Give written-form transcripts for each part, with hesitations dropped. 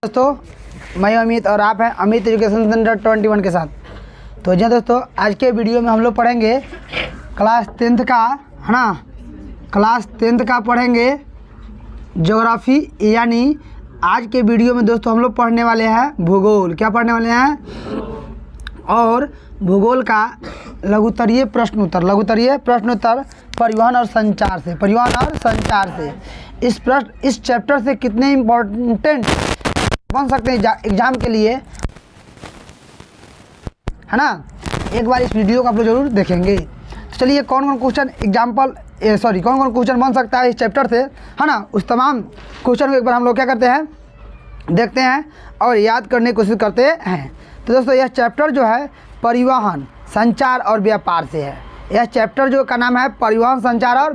दोस्तों मैं अमित और आप हैं अमित एजुकेशन सेंटर 21 के साथ। तो जी दोस्तों, आज के वीडियो में हम लोग पढ़ेंगे क्लास 10th का, है ना, क्लास 10th का पढ़ेंगे ज्योग्राफी। यानी आज के वीडियो में दोस्तों हम लोग पढ़ने वाले हैं भूगोल। क्या पढ़ने वाले हैं? और भूगोल का लघुत्तरीय प्रश्न उत्तर परिवहन और संचार से। इस चैप्टर से कितने इम्पोर्टेंट बन सकते हैं एग्जाम के लिए, है ना। एक बार इस वीडियो को आप लोग जरूर देखेंगे। तो चलिए कौन कौन क्वेश्चन बन सकता है इस चैप्टर से, है ना, उस तमाम क्वेश्चन को एक बार हम लोग क्या करते हैं, देखते हैं और याद करने की कोशिश करते हैं। तो दोस्तों यह चैप्टर जो है परिवहन, संचार और व्यापार से है। यह चैप्टर जो का नाम है परिवहन, संचार और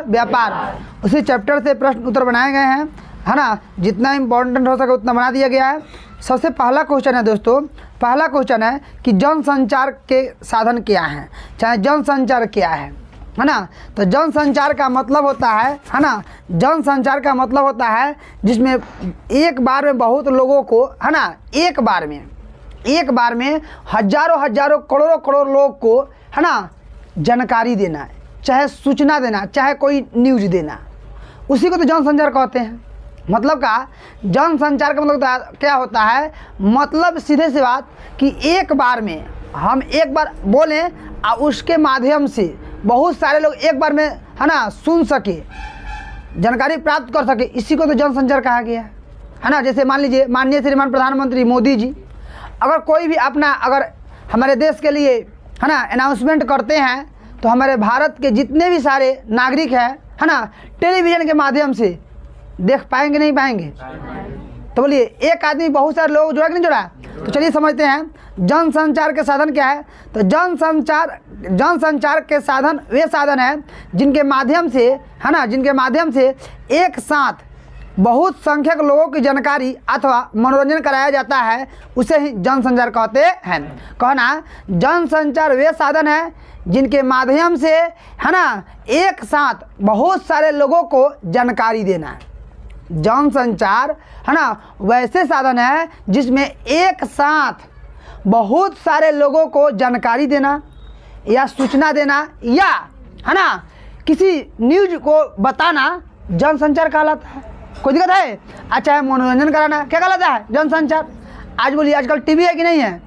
व्यापार। उसी चैप्टर से प्रश्न उत्तर बनाए गए हैं, है ना। जितना इम्पोर्टेंट हो सके उतना बना दिया गया है। सबसे पहला क्वेश्चन है दोस्तों, पहला क्वेश्चन है कि जनसंचार के साधन क्या हैं, चाहे जनसंचार क्या है ना। तो जनसंचार का मतलब होता है ना, जनसंचार का मतलब होता है जिसमें एक बार में बहुत लोगों को, है ना, एक बार में हजारों करोड़ों लोग को, है ना, जानकारी देना, चाहे सूचना देना, चाहे कोई न्यूज़ देना, उसी को तो जनसंचार कहते हैं। मतलब का जनसंचार का मतलब क्या होता है? मतलब सीधे सी बात कि एक बार में हम एक बार बोलें और उसके माध्यम से बहुत सारे लोग एक बार में, है ना, सुन सके, जानकारी प्राप्त कर सके, इसी को तो जनसंचार कहा गया है ना। जैसे मान लीजिए माननीय श्रीमान प्रधानमंत्री मोदी जी अगर कोई भी अपना अगर हमारे देश के लिए, है ना, अनाउंसमेंट करते हैं तो हमारे भारत के जितने भी सारे नागरिक हैं, है ना, टेलीविज़न के माध्यम से देख पाएंगे नहीं पाएंगे? तो बोलिए एक आदमी बहुत सारे लोग जुड़ा कि नहीं जुड़ा? तो चलिए समझते हैं जनसंचार के साधन क्या है। तो जनसंचार के साधन वे साधन हैं जिनके माध्यम से, है ना, जिनके माध्यम से एक साथ बहुत संख्यक लोगों की जानकारी अथवा मनोरंजन कराया जाता है, उसे ही जनसंचार कहते हैं। कहना जनसंचार वे साधन है जिनके माध्यम से, है ना, एक साथ बहुत सारे लोगों को जानकारी देना है। जनसंचार, है ना, वैसे साधन है जिसमें एक साथ बहुत सारे लोगों को जानकारी देना या सूचना देना या, है ना, किसी न्यूज को बताना जनसंचार कहलाता है। कोई दिक्कत है? अच्छा है मनोरंजन कराना क्या कहलाता है? जनसंचार। आज बोलिए आजकल टीवी है कि नहीं है,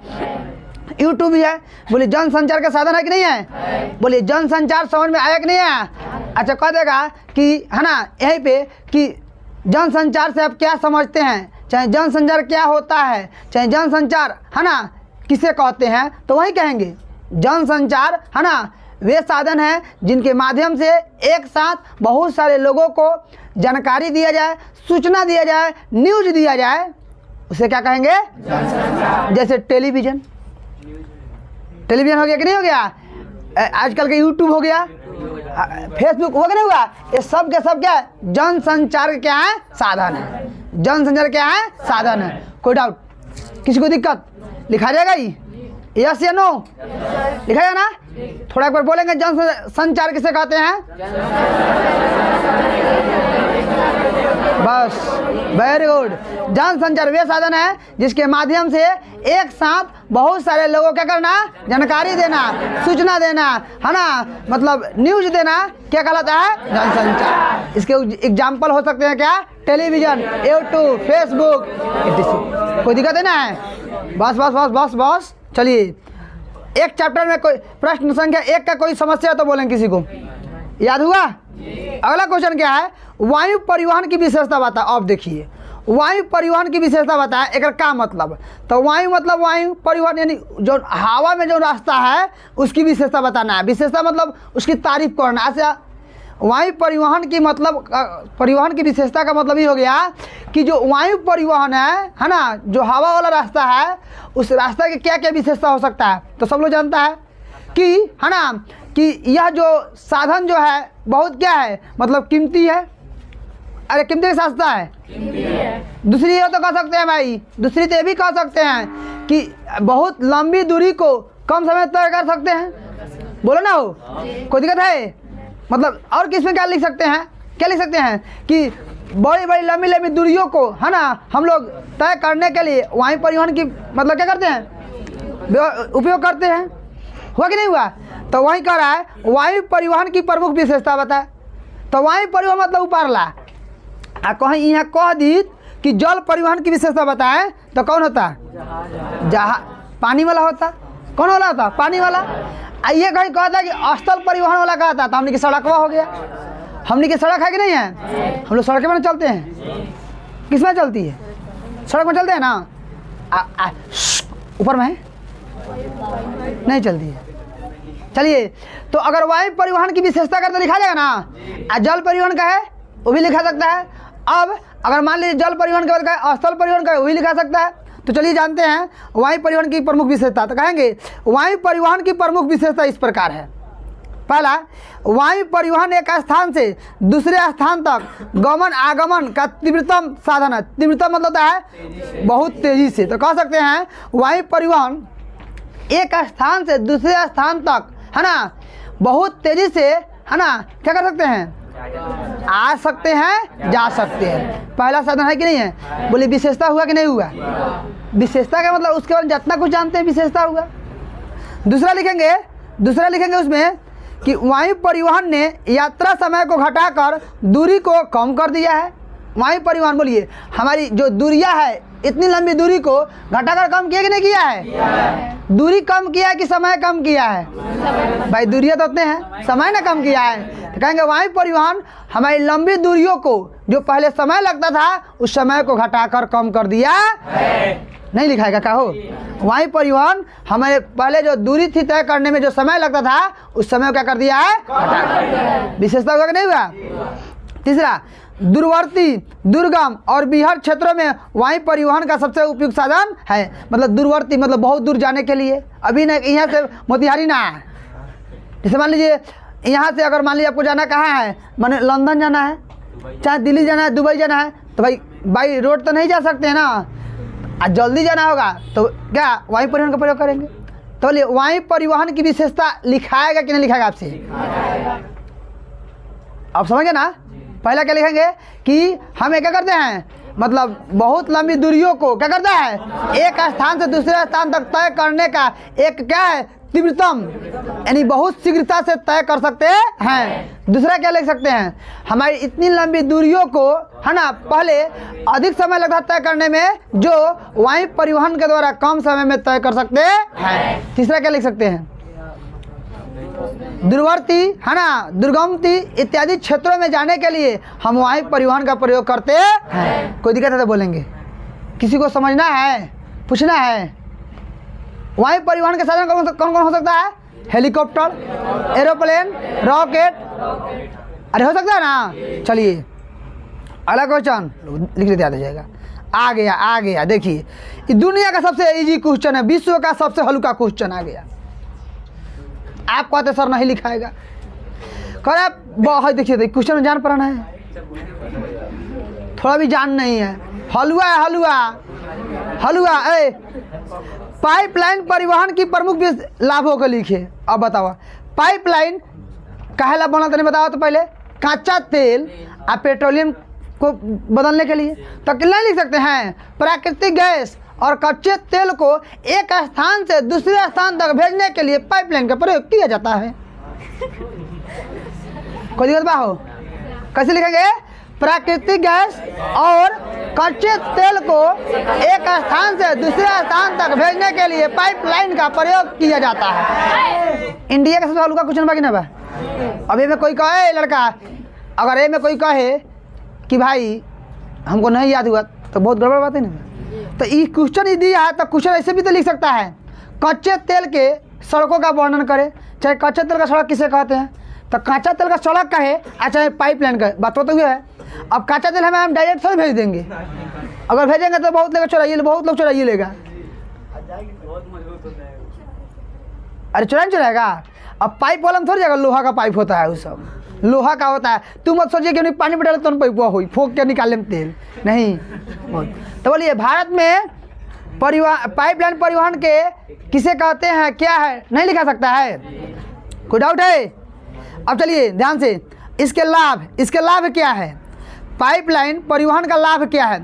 यूट्यूब भी है, बोलिए जनसंचार का साधन है कि नहीं है? बोलिए जनसंचार समझ में आया कि नहीं आया? अच्छा कह देगा कि, है ना, यहीं पे कि जनसंचार से आप क्या समझते हैं, चाहे जनसंचार क्या होता है, चाहे जनसंचार, है ना, किसे कहते हैं, तो वही कहेंगे जनसंचार, है ना, वे साधन हैं जिनके माध्यम से एक साथ बहुत सारे लोगों को जानकारी दिया जाए, सूचना दिया जाए, न्यूज दिया जाए, उसे क्या कहेंगे? जैसे टेलीविज़न हो गया कि नहीं हो गया? आजकल का यूट्यूब हो गया, फेसबुक हो गया नहीं हुआ? ये सब के सब क्या है? जनसंचार क्या है? साधन है। जनसंचार क्या है? साधन है। कोई डाउट? किसी को दिक्कत? लिखा जाएगा ही, यस या नो? लिखा जाएगा ना? थोड़ा एक बार बोलेंगे जनसंचार किसे कहते हैं? बस, वेरी गुड। जनसंचार वे साधन है जिसके माध्यम से एक साथ बहुत सारे लोगों क्या करना? जानकारी देना, सूचना देना, है ना, मतलब न्यूज देना, क्या कहलाता है? जनसंचार। इसके एग्जाम्पल हो सकते हैं क्या? Television, YouTube, Facebook, etc। कोई दिक्कत है ना? बस। चलिए एक चैप्टर में कोई प्रश्न संख्या 1 का कोई समस्या तो बोलें, किसी को याद हुआ? अगला क्वेश्चन क्या है? वायु परिवहन की विशेषता बता। अब देखिए वायु परिवहन की विशेषता बताए, एक क्या मतलब? तो वायु मतलब वायु परिवहन यानी जो हवा में जो रास्ता है उसकी विशेषता बताना है। विशेषता मतलब उसकी तारीफ करना। ऐसा वायु परिवहन की मतलब परिवहन की विशेषता का मतलब ये हो गया कि जो वायु परिवहन है ना, जो हवा वाला रास्ता है, उस रास्ता की क्या क्या विशेषता हो सकता है? तो सब लोग जानता है कि, है ना, कि यह जो साधन जो है बहुत क्या है, मतलब कीमती है। अरे कीमती सस्ता है? दूसरी ये तो कह सकते हैं भाई, दूसरी तो ये भी कह सकते हैं कि बहुत लंबी दूरी को कम समय तय कर सकते हैं। बोलो ना, हो कोई दिक्कत है? मतलब और किसमें क्या लिख सकते हैं? क्या लिख सकते हैं कि बड़ी बड़ी लंबी लंबी दूरियों को, है ना, हम लोग तय करने के लिए वायु परिवहन की मतलब क्या करते हैं, उपयोग करते हैं। हुआ कि नहीं हुआ? तो वही कह रहा है वायु परिवहन की प्रमुख विशेषता बताए। तो वायु परिवहन मतलब उपारला, आ कहीं यहाँ कह दी कि जल परिवहन की विशेषता बताएं तो कौन होता? जहाज, पानी वाला होता। कौन वाला होता? पानी वाला। ये कहीं कहता कि स्थल परिवहन वाला कहता, तो हमने की सड़कवा हो गया। हमने की सड़क है कि नहीं है? हम लोग सड़क में चलते हैं। किस में चलती है? सड़क में चलते हैं ना। ऊपर में है? नहीं चलती है। चलिए, तो अगर वायु परिवहन की विशेषता करके लिखा जाएगा ना, जल परिवहन का है वो भी लिखा सकता है। अब अगर मान लीजिए जल परिवहन के बाद का स्थल परिवहन का है वो भी लिखा सकता है। तो चलिए जानते हैं वायु परिवहन की प्रमुख विशेषता। तो कहेंगे वायु परिवहन की प्रमुख विशेषता इस प्रकार है। पहला, वायु परिवहन एक स्थान से दूसरे स्थान तक गमन आगमन का तीव्रतम साधन है। तीव्रतम मतलब होता है बहुत तेजी से। तो कह सकते हैं वायु परिवहन एक स्थान से दूसरे स्थान तक, है ना, बहुत तेजी से, है ना, क्या कर सकते हैं? आ सकते हैं, जा सकते हैं। पहला साधन है कि नहीं है? बोले विशेषता हुआ कि नहीं हुआ? विशेषता का मतलब उसके बारे में जितना कुछ जानते हैं विशेषता हुआ। दूसरा लिखेंगे उसमें कि वायु परिवहन ने यात्रा समय को घटाकर दूरी को कम कर दिया है। वायु परिवहन बोलिए हमारी जो दूरियां है, इतनी लंबी दूरी को घटाकर कम किया कि नहीं किया है? दूरी कम किया है कि समय कम किया है? भाई दूरियां तो उतने हैं, समय ने कम किया है। तो कहेंगे वायु परिवहन हमारी लंबी दूरियों को जो पहले समय लगता था उस समय को घटाकर कम कर दिया है। नहीं लिखाएगा क्या हो? वायु परिवहन हमारे पहले जो दूरी थी तय करने में जो समय लगता था उस समय को क्या कर दिया है? विशेषता हुआ कि नहीं हुआ? तीसरा, दूरवर्ती, दुर्गम और बीहड़ क्षेत्रों में वायु परिवहन का सबसे उपयुक्त साधन है। मतलब दूरवर्ती मतलब बहुत दूर जाने के लिए। अभी न यहाँ से मोतिहारी ना है, जैसे मान लीजिए यहाँ से अगर मान लीजिए आपको जाना कहाँ है, माने लंदन जाना है, चाहे दिल्ली जाना है, दुबई जाना है, तो भाई बाई रोड तो नहीं जा सकते हैं ना, आज जल्दी जाना होगा तो क्या वायु परिवहन का प्रयोग करेंगे। तो बोलिए वायु परिवहन की विशेषता लिखाएगा कि नहीं लिखाएगा आपसे? आप समझे ना? पहला क्या लिखेंगे कि हम क्या करते हैं, मतलब बहुत लंबी दूरियों को क्या करता है, एक स्थान से दूसरे स्थान तक तय करने का एक क्या है, तीव्रतम, यानी बहुत शीघ्रता से तय कर सकते हैं। दूसरा क्या लिख सकते हैं, हमारी इतनी लंबी दूरियों को, है ना, पहले अधिक समय लगता तय करने में जो वायु परिवहन के द्वारा कम समय में तय कर सकते हैं। तीसरा क्या लिख सकते हैं, दूरवर्ती, है ना, दुर्गमती इत्यादि क्षेत्रों में जाने के लिए हम वायु परिवहन का प्रयोग करते हैं। कोई दिक्कत है तो बोलेंगे? किसी को समझना है, पूछना है? वायु परिवहन के साधन कौन कौन हो सकता है? हेलीकॉप्टर, एरोप्लेन, रॉकेट, अरे हो सकता है ना। चलिए अगला क्वेश्चन लिख लेते, याद हो जाएगा। आ गया देखिए, ये दुनिया का सबसे इजी क्वेश्चन है, विश्व का सबसे हल्का क्वेश्चन आ गया। आप कहते सर नहीं लिखाएगा, कह रहे बहुत, देखिए क्वेश्चन में जान पड़ना है, थोड़ा भी जान नहीं है। हलवा है, हलवा ए पाइपलाइन परिवहन की प्रमुख लाभों को लिखे। अब बताओ पाइपलाइन काहेला बना, तो नहीं बताओ तो पहले। कच्चा तेल और पेट्रोलियम को बदलने के लिए। तो कितना लिख सकते हैं, प्राकृतिक गैस और कच्चे तेल को एक स्थान से दूसरे स्थान तक भेजने के लिए पाइपलाइन का प्रयोग किया जाता है। कोई दिक्कत हो? कैसे लिखेंगे, प्राकृतिक गैस और कच्चे तेल को एक स्थान से दूसरे स्थान तक भेजने के लिए पाइपलाइन का प्रयोग किया जाता है। इंडिया का सबसे हल्का क्वेश्चन बाकी ना बा। अब ये में कोई कहे लड़का, अगर ये में कोई कहे कि भाई हमको नहीं याद हुआ तो बहुत गड़बड़ बात है ना। तो ये क्वेश्चन दिया है तो क्वेश्चन ऐसे भी तो लिख सकता है, कच्चे तेल के सड़कों का वर्णन करे। चाहे कच्चे तेल का सड़क किसे कहते हैं, तो कच्चा तेल का सड़क का है, चाहे पाइपलाइन का, बात तो हुआ है। अब कच्चा तेल हमें हम डायरेक्ट थोड़ी भेज देंगे, अगर भेजेंगे तो बहुत लोग चुराइए लेगा। अरे चुराएगा। अब पाइप वाला में थोड़ी जगह लोहा का पाइप होता है, वो सब लोहा का होता है। तू मत सोचिए कि पानी में डाले तो पैपुआ हुई फोक के निकाले में तेल नहीं। तो बोलिए भारत में पाइपलाइन परिवहन के किसे कहते हैं, क्या है, नहीं लिखा सकता है? कोई डाउट है? अब चलिए ध्यान से, इसके लाभ क्या है। पाइपलाइन परिवहन का लाभ क्या है?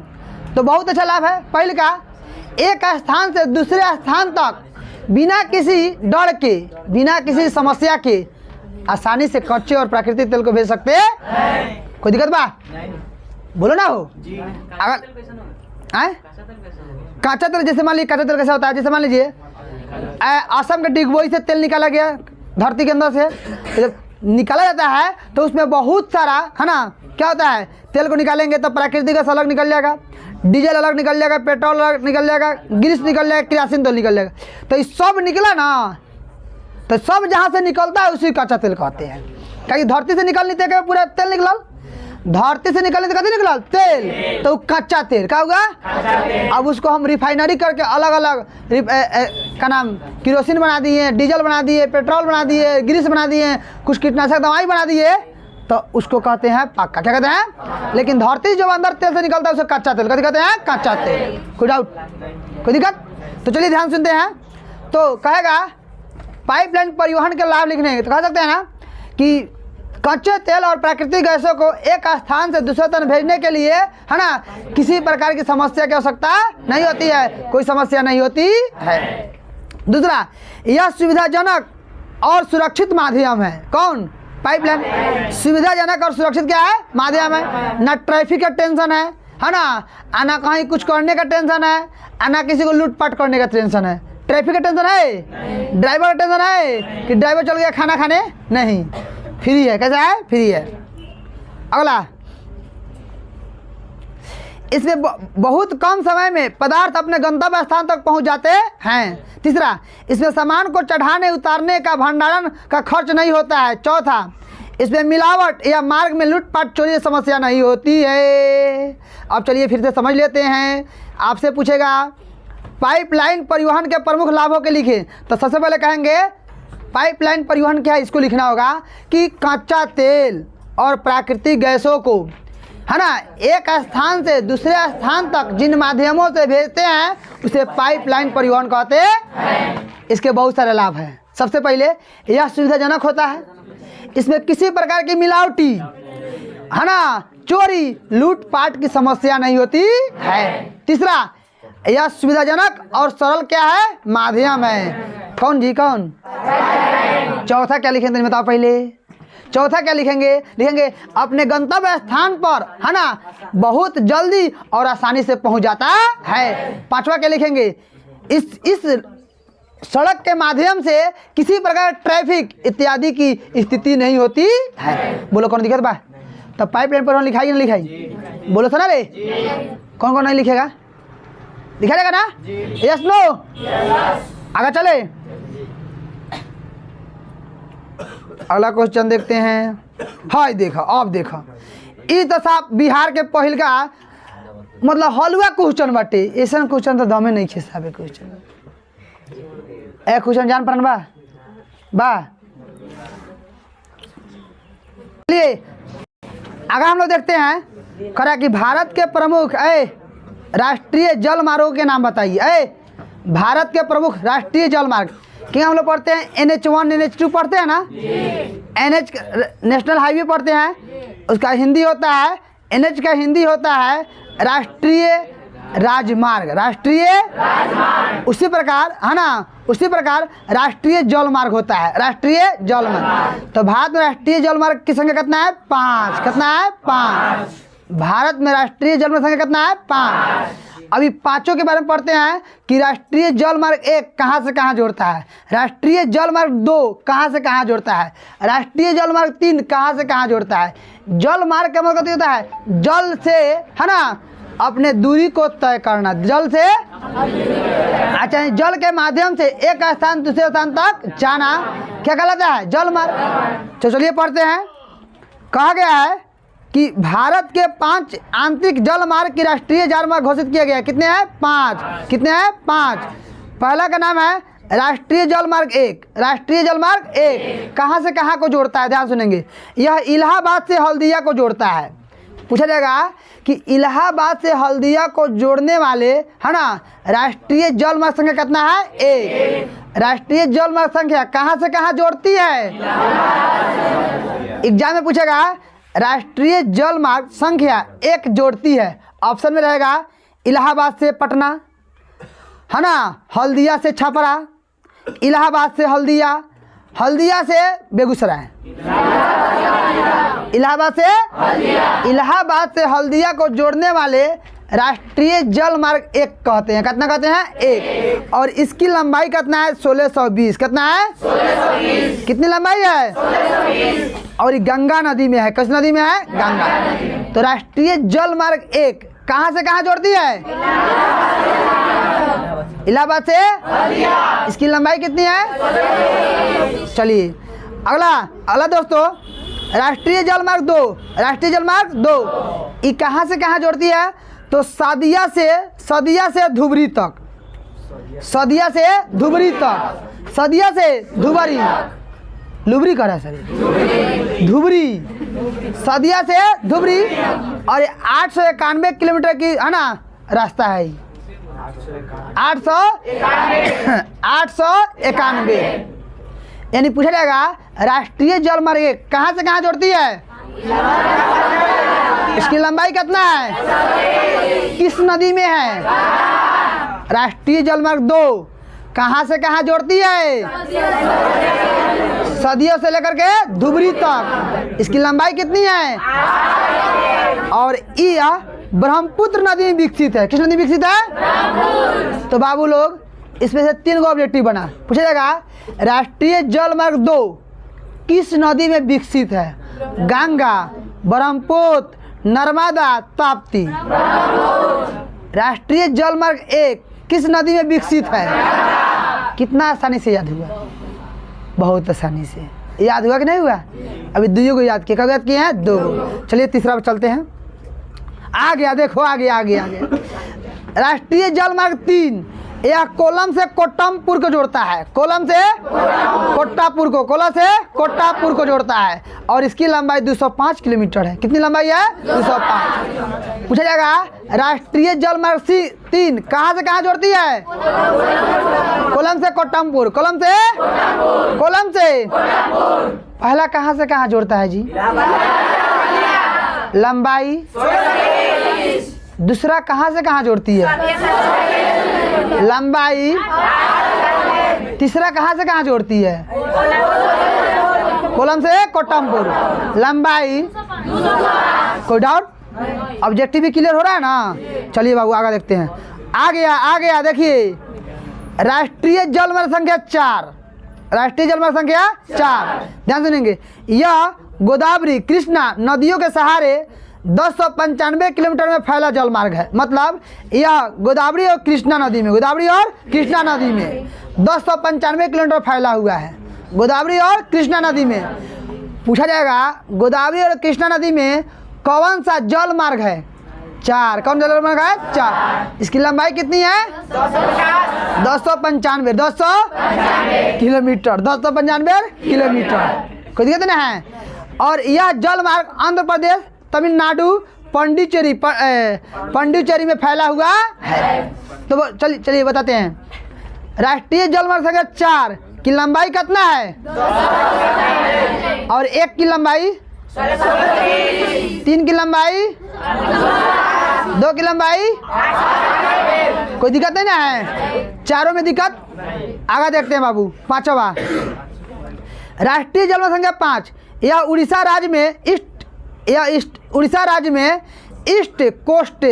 तो बहुत अच्छा लाभ है। पहले का, एक स्थान से दूसरे स्थान तक बिना किसी डर के, बिना किसी समस्या के आसानी से कच्चे और प्राकृतिक तेल को भेज सकते हैं। कोई दिक्कत बा? बोलो ना हो। अगर काचा तेल, जैसे मान लीजिए काचा तेल कैसा होता है, जैसे मान लीजिए असम के डिगबोई से तेल निकाला गया धरती के अंदर से, जब निकाला जाता है तो उसमें बहुत सारा, है ना, क्या होता है, तेल को निकालेंगे तो प्राकृतिक गैस अलग निकल जाएगा, डीजल अलग निकल जाएगा, पेट्रोल अलग निकल जाएगा, ग्रीस निकल जाएगा, केरोसिन तेल निकल जाएगा। तो ये सब निकला ना, तो सब जहाँ से निकलता है उसी कच्चा तेल कहते हैं। क्योंकि धरती से निकलने के पूरा तेल निकलल, धरती से निकलने से कथी निकलल? तेल। तो कच्चा तेल क्या होगा? अब उसको हम रिफाइनरी करके अलग अलग का नाम केरोसिन बना दिए, डीजल बना दिए, पेट्रोल बना दिए, ग्रीस बना दिए, कुछ कीटनाशक दवाई बना दिए, तो उसको कहते हैं पक्का। क्या कहते हैं? लेकिन धरती जो अंदर तेल से निकलता है उसे कच्चा तेल कहते हैं। कच्चा तेल। कोई डाउट, कोई दिक्कत? तो चलिए ध्यान सुनते हैं। तो कहेगा पाइपलाइन परिवहन के लाभ लिखने, तो कह सकते हैं ना कि कच्चे तेल और प्राकृतिक गैसों को एक स्थान से दूसरे स्थान भेजने के लिए, है ना, किसी प्रकार की समस्या की आवश्यकता नहीं होती है, कोई समस्या नहीं होती है। दूसरा, यह सुविधाजनक और सुरक्षित माध्यम है। कौन? पाइपलाइन। सुविधाजनक और सुरक्षित क्या है? माध्यम है। ना ट्रैफिक का टेंशन है ना, आना कहीं कुछ करने का टेंशन है, आना किसी को लूटपाट करने का टेंशन है। ट्रैफिक का टेंशन है, ड्राइवर का टेंशन है कि ड्राइवर चल गया खाना खाने, नहीं, फ्री है। कैसा है? फ्री है। अगला, इसमें बहुत कम समय में पदार्थ अपने गंतव्य स्थान तक पहुंच जाते हैं। तीसरा, इसमें सामान को चढ़ाने उतारने का भंडारण का खर्च नहीं होता है। चौथा, इसमें मिलावट या मार्ग में लूटपाट चोरी समस्या नहीं होती है। अब चलिए फिर से समझ लेते हैं। आपसे पूछेगा पाइपलाइन परिवहन के प्रमुख लाभों के लिखे, तो सबसे पहले कहेंगे पाइपलाइन परिवहन क्या है, इसको लिखना होगा कि कच्चा तेल और प्राकृतिक गैसों को, है ना, एक स्थान से दूसरे स्थान तक जिन माध्यमों से भेजते हैं उसे पाइपलाइन परिवहन कहते हैं। इसके बहुत सारे लाभ हैं। सबसे पहले यह सुविधाजनक होता है, इसमें किसी प्रकार की मिलावटी, है ना, चोरी लूटपाट की समस्या नहीं होती है। तीसरा, यह सुविधाजनक और सरल क्या है? माध्यम है। कौन जी? कौन? चौथा क्या लिखेंगे बताओ पहले? चौथा क्या लिखेंगे? लिखेंगे अपने गंतव्य स्थान पर, है ना, बहुत जल्दी और आसानी से पहुंच जाता है। पांचवा क्या लिखेंगे? इस सड़क के माध्यम से किसी प्रकार ट्रैफिक इत्यादि की स्थिति नहीं होती है। बोलो कौन दिक्कत बा? तब पाइपलाइन पर लिखाई ना लिखाई? बोलो सुना रे, कौन कौन नहीं लिखेगा? लिखा जाएगा ना? Yes no? आगे चले, अगला क्वेश्चन देखते हैं। हाय देखा, आप देखा, ई तो साहब बिहार के पहल का मतलब हलवा क्वेश्चन बाटे। ऐसा क्वेश्चन तो दमे नहीं खिसाबे क्वेश्चन। ए क्वेश्चन जान पान बा बा चलिए आगे हम लोग देखते हैं। करा कि भारत के प्रमुख राष्ट्रीय जल मार्गों के नाम बताइए। भारत के प्रमुख राष्ट्रीय जल मार्ग क्या हम लोग पढ़ते हैं? NH1 NH2 पढ़ते हैं ना, NH नेशनल हाईवे पढ़ते हैं, उसका हिंदी होता है, NH का हिंदी होता है राष्ट्रीय राजमार्ग। राष्ट्रीय राजमार्ग। उसी प्रकार, है ना, उसी प्रकार राष्ट्रीय जल मार्ग होता है, राष्ट्रीय जल मार्ग। तो भारत में राष्ट्रीय जल मार्ग की संख्या कितना है? 5। कितना है? 5। भारत में राष्ट्रीय जल मार्ग संख्या कितना है? 5। अभी पांचों के बारे में पढ़ते हैं कि राष्ट्रीय जल मार्ग 1 कहाँ से कहाँ जोड़ता है, राष्ट्रीय जल मार्ग 2 कहाँ से कहाँ जोड़ता है, राष्ट्रीय जल मार्ग 3 कहाँ से कहाँ जोड़ता है। जल मार्ग का मतलब होता है जल से, है ना, अपने दूरी को तय करना, जल से, अच्छा, जल के माध्यम से एक स्थान दूसरे स्थान तक जाना क्या कहलाता है? जल मार्ग। तो चलिए पढ़ते हैं। कहा गया है कि भारत के 5 आंतरिक जल मार्ग की राष्ट्रीय जल मार्ग घोषित किया गया है। कितने हैं? 5। कितने हैं? 5। पहला का नाम है राष्ट्रीय जल मार्ग 1। राष्ट्रीय जल मार्ग 1 कहाँ से कहाँ को जोड़ता है? ध्यान सुनेंगे। यह इलाहाबाद से हल्दिया को जोड़ता है। पूछा जाएगा कि इलाहाबाद से हल्दिया को जोड़ने वाले, है ना, राष्ट्रीय जल मार्ग संख्या कितना है? 1। राष्ट्रीय जल मार्ग संख्या कहाँ से कहाँ जोड़ती है? एग्जाम में पूछेगा राष्ट्रीय जल मार्ग संख्या 1 जोड़ती है? ऑप्शन में रहेगा इलाहाबाद से पटना, है ना, हल्दिया से छपरा, इलाहाबाद से हल्दिया, हल्दिया से बेगूसराय। इलाहाबाद से हल्दिया को जोड़ने वाले राष्ट्रीय जल मार्ग 1 कहते हैं। कितना कहते हैं? 1। और इसकी लंबाई कितना है? 1620। कितना है? 1620। कितनी लंबाई है? 1620। और ये गंगा नदी में है। किस नदी में है? गंगा। तो राष्ट्रीय जल मार्ग 1 कहाँ से कहाँ जोड़ती है? इलाहाबाद से हल्दिया। इसकी लंबाई कितनी है? चलिए अगला दोस्तों, राष्ट्रीय जल मार्ग 2। राष्ट्रीय जल मार्ग 2 ये कहाँ से कहाँ जोड़ती है? तो सदिया से धुबरी तक, सदिया से धुबरी तक, सदिया से धुबरी, लुबरी करा सर, धुबरी, सदिया से धुबरी। और 891 किलोमीटर की, है ना, रास्ता है। 891 यानी पूछा जाएगा राष्ट्रीय जल मार्ग कहाँ से कहाँ जोड़ती है? इसकी लंबाई कितना है? किस नदी में है? राष्ट्रीय जल मार्ग 2 कहाँ से कहाँ जोड़ती है? सदियों से लेकर के धुबरी तक। इसकी लंबाई कितनी है? और यह ब्रह्मपुत्र नदी में विकसित है। किस नदी में विकसित है? तो बाबू लोग इसमें से 3 गो ऑब्जेक्टिव बना, पूछा जाएगा राष्ट्रीय जल मार्ग 2 किस नदी में विकसित है? गंगा, ब्रह्मपुत्र, नर्मदा, ताप्ती। राष्ट्रीय जल मार्ग 1 किस नदी में विकसित है? कितना आसानी से याद हुआ? बहुत आसानी से याद हुआ कि नहीं हुआ? अभी 2 को याद किया। कब याद किए हैं? 2। चलिए तीसरा पर चलते हैं। आ गया, देखो आ गया। राष्ट्रीय जल मार्ग 3 यह कोल्लम से कोट्टापुर को जोड़ता है। कोल्लम से कोट्टापुर को जोड़ता है। और इसकी लंबाई 205 किलोमीटर है। कितनी लंबाई है? 205। पूछा जाएगा राष्ट्रीय जल मार्ग 3 कहाँ से कहाँ जोड़ती है? कोल्लम से कोट्टापुर। कोल्लम से पहला कहाँ से कहाँ जोड़ता है जी? लंबाई। दूसरा कहाँ से कहाँ जोड़ती है? लंबाई। तीसरा कहाँ से कहाँ जोड़ती है? कोल्लम से कोट्टापुर। लंबाई। कोई डाउट? ऑब्जेक्टिव भी क्लियर हो रहा है ना? चलिए बाबू आगे देखते हैं। आ गया देखिए राष्ट्रीय जल मार्ग संख्या 4। राष्ट्रीय जल मार्ग संख्या 4 ध्यान सुनेंगे। यह गोदावरी कृष्णा नदियों के सहारे 1095 किलोमीटर में फैला जल मार्ग है। मतलब यह गोदावरी और कृष्णा नदी में 1095 किलोमीटर फैला हुआ है। गोदावरी और कृष्णा नदी में पूछा जाएगा गोदावरी और कृष्णा नदी में कौन सा जल मार्ग है? 4। कौन जल मार्ग है? 4। इसकी लंबाई कितनी है? 295 किलोमीटर। 295 किलोमीटर। कोई दिक्कत नहीं है। और यह जल मार्ग आंध्र प्रदेश, तमिलनाडु, पांडिचेरी में फैला हुआ है। तो चलिए बताते हैं। राष्ट्रीय जल मार्ग संख्या 4 की लंबाई कितना है? और 1 की लंबाई, 3 की लंबाई, 2 की लंबाई। कोई दिक्कत नहीं ना है? चारों में दिक्कत? आगे देखते हैं बाबू। 5वां राष्ट्रीय जल मार्ग संख्या 5 यह उड़ीसा राज्य में ईस्ट कोस्ट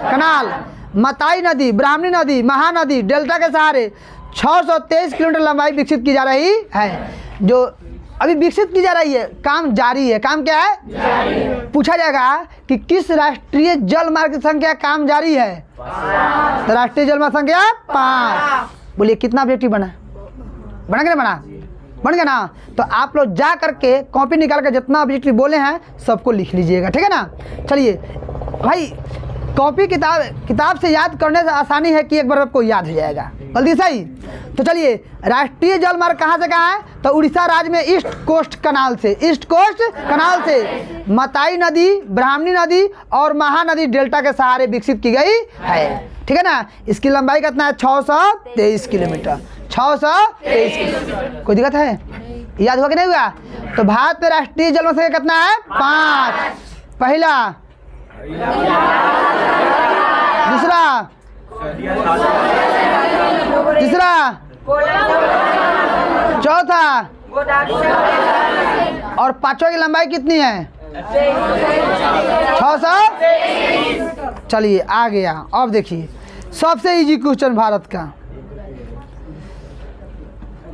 कनाल, मताई नदी, ब्राह्मणी नदी, महानदी, डेल्टा के सहारे 623 किलोमीटर लंबाई विकसित की जा रही है। जो अभी विकसित की जा रही है, काम जारी है। काम क्या है? जारी। पूछा जाएगा कि किस राष्ट्रीय जल मार्ग संख्या काम जारी है? तो राष्ट्रीय जल मार्ग संख्या 5। बोलिए कितना ऑब्जेक्टिव बना कि नहीं बना? बन गया ना? तो आप लोग जा करके कॉपी निकाल कर जितना ऑब्जेक्टिव बोले हैं सबको लिख लीजिएगा, ठीक है ना? चलिए भाई, कॉपी किताब से याद करने से आसानी है कि एक बार आपको याद हो जाएगा। जल्दी सही। तो चलिए राष्ट्रीय जल मार्ग कहाँ से कहाँ है? तो उड़ीसा राज्य में ईस्ट कोस्ट कनाल से मताई नदी, ब्राह्मणी नदी और महानदी डेल्टा के सहारे विकसित की गई है, ठीक है ना? इसकी लंबाई कितना है? 623 किलोमीटर। 623 किलोमीटर। कोई दिक्कत है? याद हुआ कि नहीं हुआ? तो भारत में राष्ट्रीय जल संख्या कितना है? 5। पहला, दूसरा, तीसरा, चौथा और पांचवा की लंबाई कितनी है? 600। चलिए आ गया। अब देखिए सबसे इजी क्वेश्चन भारत का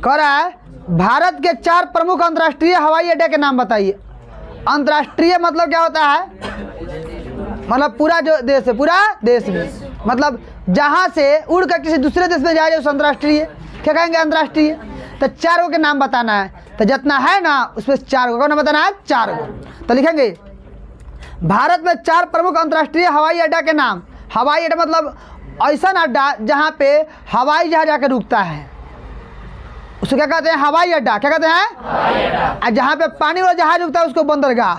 कह रहा है, भारत के 4 प्रमुख अंतर्राष्ट्रीय हवाई अड्डे के नाम बताइए। अंतर्राष्ट्रीय मतलब क्या होता है? मतलब पूरा जो देश है, पूरा देश में, मतलब जहाँ से उड़ कर किसी दूसरे देश में जाए उस अंतर्राष्ट्रीय, क्या कहेंगे? अंतर्राष्ट्रीय। तो 4 के नाम बताना है, तो जितना है ना उसमें 4 का नाम बताना है, 4। तो लिखेंगे भारत में 4 प्रमुख अंतर्राष्ट्रीय हवाई अड्डा के नाम। हवाई अड्डा मतलब ऐसा अड्डा जहाँ पे हवाई जहाज जाकर रुकता है, उसको क्या कहते हैं? हवाई अड्डा। क्या कहते हैं? और जहाँ पे पानी वाला जहाज रुकता है उसको बंदरगाह,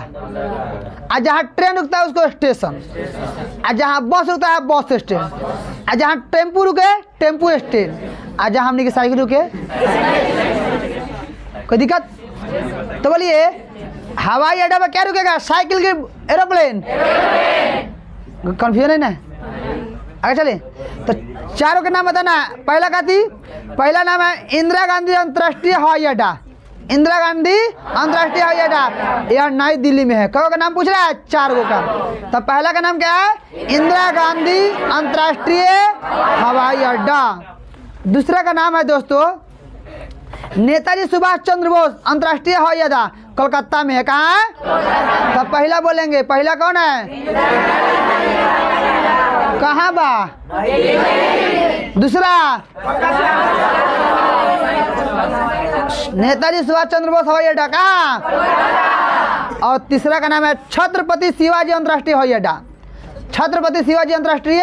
और जहाँ ट्रेन रुकता है उसको स्टेशन, और जहाँ बस रुकता है बस स्टैंड, और जहाँ टेम्पू रुके टेम्पू स्टैंड, और जहाँ हमने की साइकिल रुके। कोई दिक्कत? तो बोलिए हवाई अड्डा पर क्या रुकेगा? साइकिल के एरोप्लेन। कंफ्यूजन है ना? आगे चले तो 4 के नाम बताना है। पहला क्या थी? पहला नाम है इंदिरा गांधी अंतर्राष्ट्रीय हवाई अड्डा। इंदिरा गांधी अंतर्राष्ट्रीय हवाई अड्डा, यह नई दिल्ली में है। कौन का नाम पूछ रहा है? 4 का। तो पहला का नाम क्या है? इंदिरा गांधी अंतर्राष्ट्रीय हवाई अड्डा। दूसरा का नाम है दोस्तों नेताजी सुभाष चंद्र बोस अंतर्राष्ट्रीय हवाई अड्डा, कोलकाता में है। कहाँ है? तो पहला बोलेंगे, पहला कौन है? कहाँ बा? दूसरा नेताजी सुभाष चंद्र बोस हवाई अड्डा कहाँ? और तीसरा का नाम है छत्रपति शिवाजी अंतर्राष्ट्रीय हवाई अड्डा। छत्रपति शिवाजी अंतर्राष्ट्रीय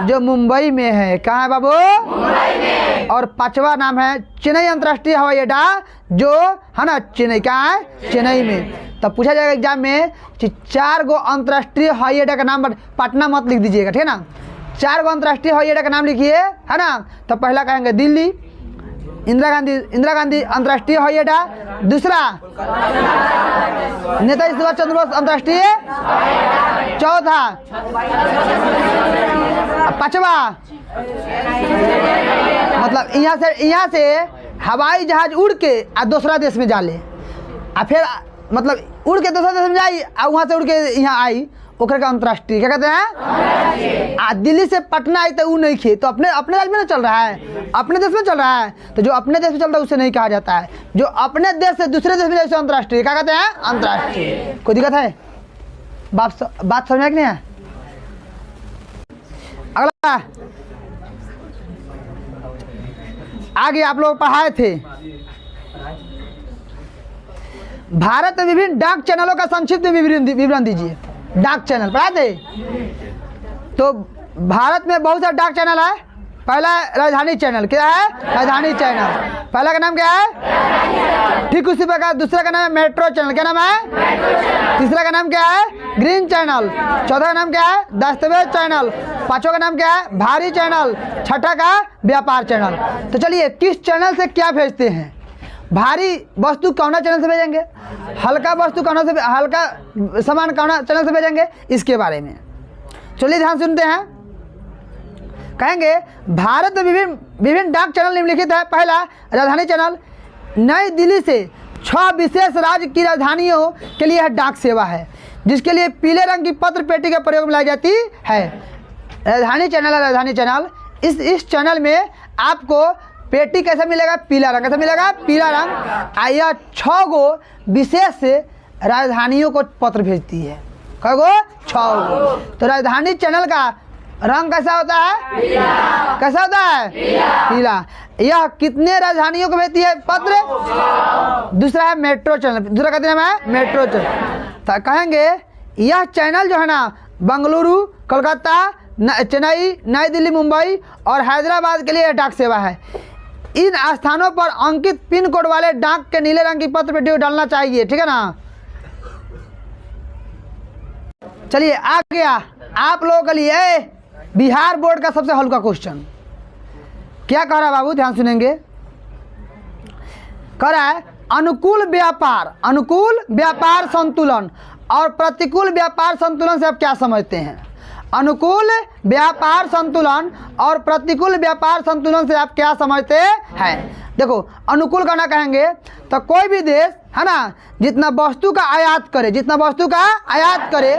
जो मुंबई में है। कहाँ है बाबू? मुंबई में। और 5वां नाम है चेन्नई अंतर्राष्ट्रीय हवाई अड्डा, जो है ना चेन्नई। कहाँ है? चेन्नई में। तब पूछा जाएगा एग्जाम में कि 4 गो अंतर्राष्ट्रीय हवाई अड्डा का नाम, पटना मत लिख दीजिएगा, ठीक है ना। 4 गो अंतर्राष्ट्रीय हवाई अड्डा का नाम लिखिए, है ना। तो पहला कहेंगे दिल्ली, इंदिरा गांधी अंतर्राष्ट्रीय हवाई अड्डा। दूसरा नेताजी सुभाष चंद्र बोस अंतर्राष्ट्रीय। चौथा, 5वां मतलब यहाँ से हवाई जहाज उड़ के आ दूसरा देश में जा ले, आ फिर मतलब उड़ के दूसरा देश में जाई, आ वहाँ से उड़ के यहाँ आई, ओकर का अंतर्राष्ट्रीय क्या कहते हैं? आ दिल्ली से पटना आई तो वो नहीं खे, तो अपने राज्य में ना चल रहा है, अपने देश में चल रहा है। तो जो अपने देश में चलता है उसे नहीं कहा जाता है, जो अपने देश से दूसरे देश में जाए उसे अंतर्राष्ट्रीय क्या कहते हैं? अंतर्राष्ट्रीय। कोई दिक्कत है? बात समझ में नहीं है? अगला आगे आप लोग पढ़ाए थे, भारत में विभिन्न डाक चैनलों का संक्षिप्त विवरण दीजिए। डाक चैनल पढ़ा थे। तो भारत में बहुत सारे डाक चैनल है। पहला राजधानी चैनल, क्या है? राजधानी चैनल। पहला का नाम क्या है? ठीक उसी प्रकार दूसरा का नाम है मेट्रो चैनल। क्या नाम है? तीसरा का नाम क्या है? Green channel. चौथा का नाम क्या है? दस्तावेज चैनल। 5वां का नाम क्या है? भारी चैनल। 6ठा का व्यापार चैनल। तो चलिए किस चैनल से क्या भेजते हैं? भारी वस्तु कौन चैनल से भेजेंगे? हल्का वस्तु कौन से, हल्का सामान कौन चैनल से भेजेंगे? इसके बारे में चलिए ध्यान सुनते हैं। कहेंगे भारत में विभिन्न डाक चैनल निम्नलिखित है। पहला राजधानी चैनल, नई दिल्ली से 6 विशेष राज्य की राजधानियों के लिए डाक सेवा है, जिसके लिए पीले रंग की पत्र पेटी का प्रयोग में लाई जाती है। राजधानी चैनल है, राजधानी चैनल। इस चैनल में आपको पेटी कैसा मिलेगा? पीला रंग। कैसा मिलेगा? पीला रंग। आया 6 गो विशेष राजधानियों को पत्र भेजती है। कै गो? 6 गो। तो राजधानी चैनल का रंग कैसा होता है? पीला। कैसा होता है? पीला। यह कितने राजधानियों को भेजती है पत्र? दूसरा है मेट्रो चैनल। दूसरा का नाम है मेट्रो चैनल। तो कहेंगे यह चैनल जो है ना बेंगलुरु, कोलकाता, चेन्नई, नई दिल्ली, मुंबई और हैदराबाद के लिए डाक सेवा है। इन स्थानों पर अंकित पिन कोड वाले डाक के नीले रंग की पत्र पेटी को डालना चाहिए, ठीक है ना। चलिए आ गया आप लोगों के लिए बिहार बोर्ड का सबसे हल्का क्वेश्चन। क्या कह रहा है बाबू? ध्यान सुनेंगे। कह रहा है अनुकूल व्यापार संतुलन और प्रतिकूल व्यापार संतुलन से आप क्या समझते हैं? अनुकूल व्यापार संतुलन और प्रतिकूल व्यापार संतुलन से आप क्या समझते हैं? देखो, अनुकूल करना कहेंगे तो कोई भी देश है ना जितना वस्तु का आयात करे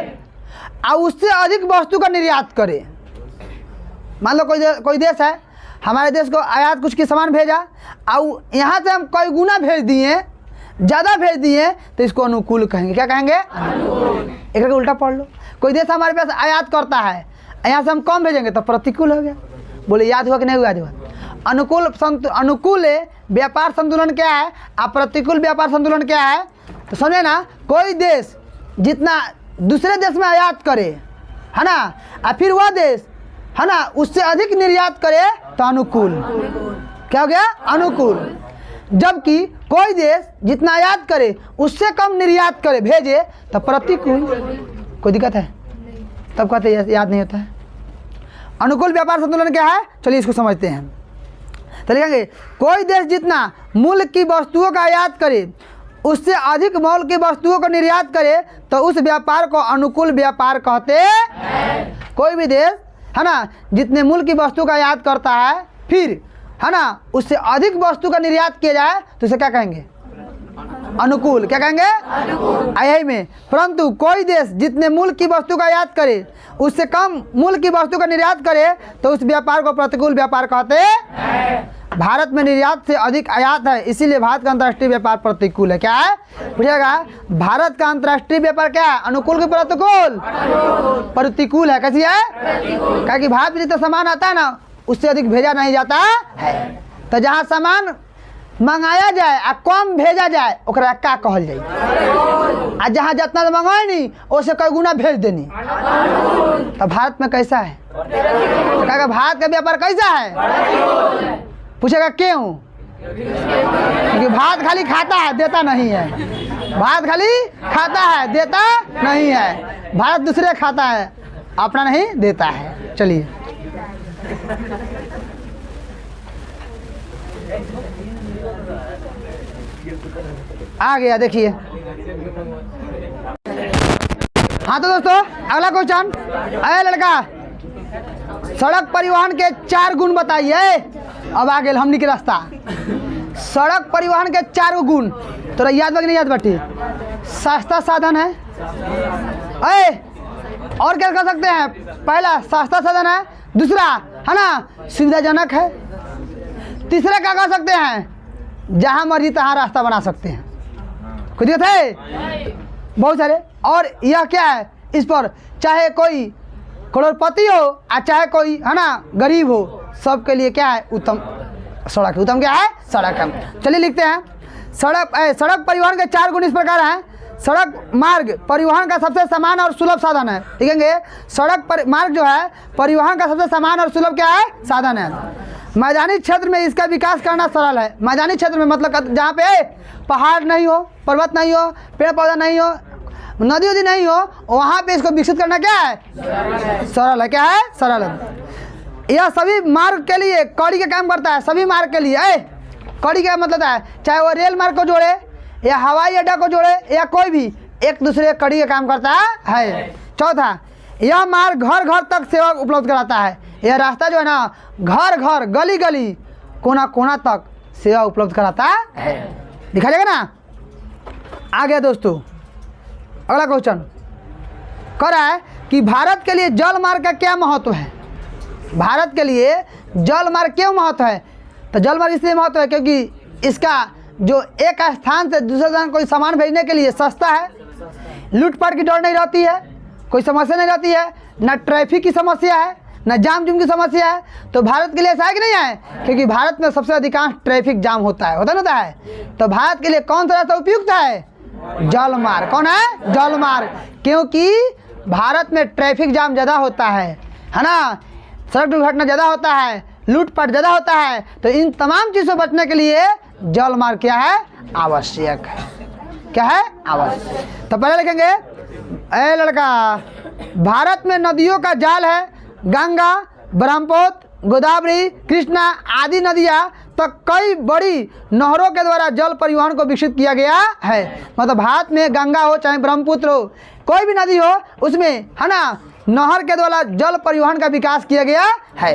और उससे अधिक वस्तु का निर्यात करे। मान लो कोई देश है, हमारे देश को आयात कुछ की सामान भेजा और यहाँ से हम कई गुना भेज दिए, ज़्यादा भेज दिए, तो इसको अनुकूल कहेंगे। क्या कहेंगे? एक उल्टा पढ़ लो। कोई देश हमारे पास आयात करता है, यहाँ से हम कम भेजेंगे तो प्रतिकूल हो गया। बोले याद हुआ कि नहीं याद हुआ? अनुकूल व्यापार संतुलन क्या है और प्रतिकूल व्यापार संतुलन क्या है? तो समझे ना, कोई देश जितना दूसरे देश में आयात करे है ना और फिर वह देश है ना उससे अधिक निर्यात करे तो अनुकूल। क्या हो गया? अनुकूल। जबकि कोई देश जितना आयात करे उससे कम निर्यात करे, भेजे, तो प्रतिकूल। कोई दिक्कत है? तब कहते हैं याद नहीं होता है। अनुकूल व्यापार संतुलन क्या है? चलिए इसको समझते हैं। तो लिखेंगे कोई देश जितना मूल्य की वस्तुओं का आयात करे उससे अधिक मोल की वस्तुओं को निर्यात करे तो उस व्यापार को अनुकूल व्यापार कहते हैं। कोई भी देश है ना जितने मूल्य की वस्तु का आयात करता है फिर है ना उससे अधिक वस्तु का निर्यात किया जाए तो इसे क्या कहेंगे? अनुकूल। क्या कहेंगे? यही में। परंतु कोई देश जितने मूल्य की वस्तु का आयात करे उससे कम मूल्य की वस्तु का निर्यात करे तो उस व्यापार को प्रतिकूल व्यापार कहते हैं। भारत में निर्यात से अधिक आयात है, इसीलिए भारत का अंतर्राष्ट्रीय व्यापार प्रतिकूल है। क्या है? पूछेगा भारत का अंतर्राष्ट्रीय व्यापार क्या है? अनुकूल की प्रतिकूल? प्रतिकूल है। कैसी है? क्या कि भारत में जितना सामान आता है ना उससे अधिक भेजा नहीं जाता है। तो जहाँ सामान मंगाया जाए आ कम भेजा जाए ओकरा का कहल जाए? आ जहाँ जितना मंगाए नहीं उससे कई गुना भेज देनी। तो भारत में कैसा है? तो कहेगा भारत का व्यापार कैसा है? पूछेगा क्यों? क्योंकि भारत खाली खाता है, देता नहीं है। भारत खाली खाता है, देता नहीं है। भारत दूसरे खाता है, अपना नहीं देता है। चलिए आ गया, देखिए। हाँ तो दोस्तों अगला क्वेश्चन। अरे लड़का, सड़क परिवहन के 4 गुण बताइए। अब आ गए हमनी के रास्ता। सड़क परिवहन के 4 गुण तोरा याद बा कि नहीं याद बाटी? सस्ता साधन है। और क्या कर सकते हैं? पहला सस्ता साधन है, दूसरा है ना सुविधाजनक है, तीसरा क्या कर सकते हैं? जहाँ मर्जी तहाँ रास्ता बना सकते हैं। कोई दिक्कत है? बहुत सारे। और यह क्या है? इस पर चाहे कोई करोड़पति हो और चाहे कोई है ना गरीब हो, सबके लिए क्या है? उत्तम सड़क। उत्तम क्या है? सड़क है। चलिए लिखते हैं। सड़क परिवहन के 4 गुण इस प्रकार हैं। सड़क मार्ग परिवहन का सबसे समान और सुलभ साधन है। लिखेंगे मार्ग जो है परिवहन का सबसे समान और सुलभ क्या है? साधन है। मैदानी क्षेत्र में इसका विकास करना सरल है। मैदानी क्षेत्र में मतलब जहाँ पे पहाड़ नहीं हो, पर्वत नहीं हो, पेड़ पौधा नहीं हो, नदी उदी नहीं हो, वहाँ पे इसको विकसित करना क्या है? सरल है। क्या है? सरल है। यह सभी मार्ग के लिए कड़ी का काम करता है। सभी मार्ग के लिए कड़ी का मतलब है चाहे वो रेल मार्ग को जोड़े या हवाई अड्डा को जोड़े या कोई भी एक दूसरे कड़ी का काम करता है। चौथा, यह मार्ग घर घर तक सेवा उपलब्ध कराता है। यह रास्ता जो है ना घर घर गली गली कोना कोना तक सेवा उपलब्ध कराता है। दिखा जाएगा ना? आ गया दोस्तों अगला क्वेश्चन। कह रहा है कि भारत के लिए जल मार्ग का क्या महत्व है? भारत के लिए जल मार्ग क्यों महत्व है? तो जल मार्ग इसलिए महत्व है क्योंकि इसका जो एक स्थान से दूसरे स्थान कोई सामान भेजने के लिए सस्ता है, लूटपाट की डर नहीं रहती है, कोई समस्या नहीं रहती है, ना ट्रैफिक की समस्या है, ना जाम जुम की समस्या है। तो भारत के लिए ऐसा है कि नहीं है? क्योंकि भारत में सबसे अधिकांश ट्रैफिक जाम होता है। तो भारत के लिए कौन सा रास्ता उपयुक्त है? जल मार्ग। कौन है? जल मार्ग। क्योंकि भारत में ट्रैफिक जाम ज़्यादा होता है ना, सड़क दुर्घटना ज़्यादा होता है, लूटपाट ज़्यादा होता है। तो इन तमाम चीज़ों से बचने के लिए जल मार्ग क्या है? आवश्यक है। क्या है? आवश्यक। तो पहले लिखेंगे लड़का, भारत में नदियों का जाल है गंगा, ब्रह्मपुत्र, गोदावरी, कृष्णा आदि नदियाँ तो कई बड़ी नहरों के द्वारा जल परिवहन को विकसित किया गया है। मतलब भारत में गंगा हो चाहे ब्रह्मपुत्र हो, कोई भी नदी हो, उसमें है ना नहर के द्वारा जल परिवहन का विकास किया गया है।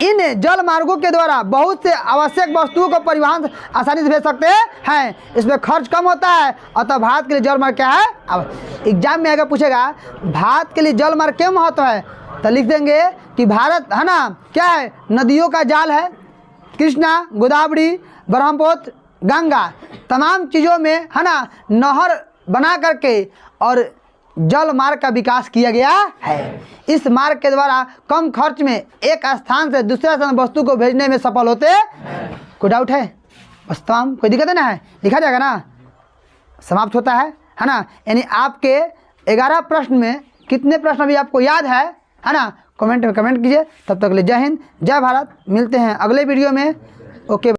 इन जल मार्गों के द्वारा बहुत से आवश्यक वस्तुओं को परिवहन आसानी से भेज सकते हैं, इसमें खर्च कम होता है। अतः भारत के लिए जल मार्ग क्या है? अब एग्जाम में अगर पूछेगा भारत के लिए जल मार्ग क्यों महत्व है, तो लिख देंगे कि भारत है ना क्या है, नदियों का जाल है। कृष्णा, गोदावरी, ब्रह्मपुत्र, गंगा तमाम चीज़ों में है ना नहर बना करके और जल मार्ग का विकास किया गया है। इस मार्ग के द्वारा कम खर्च में एक स्थान से दूसरे स्थान वस्तु को भेजने में सफल होते। कोई डाउट है? बस तमाम कोई दिक्कत है ना, है लिखा जाएगा ना, समाप्त होता है ना। यानी आपके 11 प्रश्न में कितने प्रश्न अभी आपको याद है ना, कमेंट में कमेंट कीजिए। तब तक के लिए जय हिंद, जय भारत। मिलते हैं अगले वीडियो में। ओके।